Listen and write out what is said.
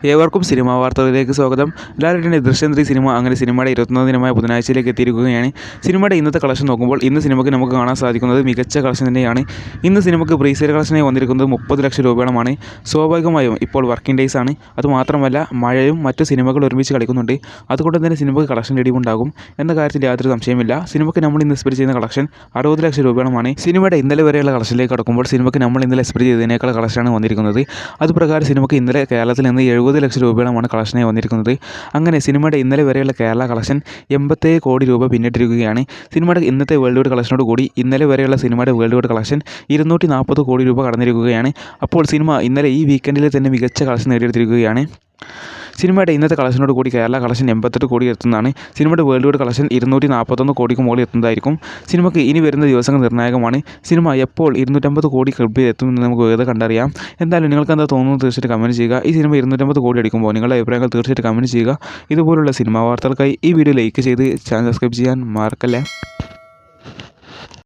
ഏവർക്കും സിനിമാ വാർത്തകളിലേക്ക് സ്വാഗതം. ലാലേട്ടൻ്റെ ദൃശ്യം 3 സിനിമ അങ്ങനെ സിനിമയുടെ 21 ദിനമായ ബുധനാഴ്ചയിലേക്ക് എത്തിയിരിക്കുകയാണ്. സിനിമയുടെ ഇന്നത്തെ കളക്ഷൻ നോക്കുമ്പോൾ ഇന്ന് സിനിമയ്ക്ക് നമുക്ക് കാണാൻ സാധിക്കുന്നത് മികച്ച കളക്ഷൻ തന്നെയാണ്. ഇന്ന് സിനിമയ്ക്ക് പ്രീ സെയിൽ കളക്ഷനായി വന്നിരിക്കുന്നത് 30 ലക്ഷം രൂപയോളമാണ്. സ്വാഭാവികമായും ഇപ്പോൾ വർക്കിംഗ് ഡേയ്സ് ആണ്. അതുമാത്രമല്ല മഴയും മറ്റു സിനിമകൾ ഒരുമിച്ച് കളിക്കുന്നുണ്ട്. അതുകൊണ്ട് തന്നെ സിനിമയ്ക്ക് കളക്ഷൻ ഇടിവുണ്ടാകും എന്ന കാര്യത്തിൽ യാതൊരു സംശയമില്ല. സിനിമയ്ക്ക് നമ്മൾ ഇന്ന് എക്സ്പെക്ട് ചെയ്യുന്ന കളക്ഷൻ 60 ലക്ഷം രൂപയോളമാണ്. സിനിമയുടെ ഇന്നലെ വരെയുള്ള കളക്ഷനിലേക്ക് കടക്കുമ്പോൾ സിനിമയ്ക്ക് നമ്മൾ ഇന്നലെ എക്സ്പെക്ട് ചെയ്തതിനേക്കാൾ കളക്ഷനാണ് വന്നിരിക്കുന്നത്. അതുപ്രകാരം സിനിമയ്ക്ക് ഇന്നലെ കേരളത്തിൽ നിന്ന് 70 ലക്ഷം രൂപയോളമാണ് കളക്ഷനായി വന്നിരിക്കുന്നത്. അങ്ങനെ സിനിമയുടെ ഇന്നലെ വരെയുള്ള കേരള കളക്ഷൻ 87 കോടി രൂപ പിന്നിട്ടിരിക്കുകയാണ്. സിനിമയുടെ ഇന്നത്തെ വേൾഡ് വൈഡ് കളക്ഷനോട് കൂടി ഇന്നലെ വരെയുള്ള സിനിമയുടെ വേൾഡ് വൈഡ് കളക്ഷൻ 240 കോടി രൂപ കടന്നിരിക്കുകയാണ്. അപ്പോൾ സിനിമ ഇന്നലെ ഈ വീക്കെൻഡിൽ തന്നെ മികച്ച കളക്ഷൻ നേടിയെടുത്തിരിക്കുകയാണ്. സിനിമയുടെ ഇന്നത്തെ കളക്ഷനോട് കൂടി കേരള കളക്ഷൻ 88 കോടി എത്തുന്നതാണ്. സിനിമയുടെ വേൾഡ് വൈഡ് കളക്ഷൻ 241 കോടിക്ക് മുകളിൽ എത്തുന്നതായിരിക്കും. സിനിമയ്ക്ക് ഇനി വരുന്ന ദിവസങ്ങൾ നിർണായകമാണ്. സിനിമ എപ്പോൾ 250 കോടി ക്ലബ്ബിൽ എത്തുമെന്ന് നമുക്ക് വേഗം കണ്ടറിയാം. എന്തായാലും നിങ്ങൾക്ക് എന്താ തോന്നുന്നത് തീർച്ചയായിട്ടും കമൻറ്റ് ചെയ്യുക. ഈ സിനിമ 250 കോടി അടിക്കുമ്പോൾ നിങ്ങളുടെ അഭിപ്രായങ്ങൾ തീർച്ചയായിട്ടും കമൻറ്റ് ചെയ്യുക. ഇതുപോലുള്ള സിനിമാ വാർത്തകൾക്കായി ഈ വീഡിയോ ലൈക്ക് ചെയ്ത് ചാനൽ സബ്സ്ക്രൈബ് ചെയ്യാൻ മറക്കല്ലേ.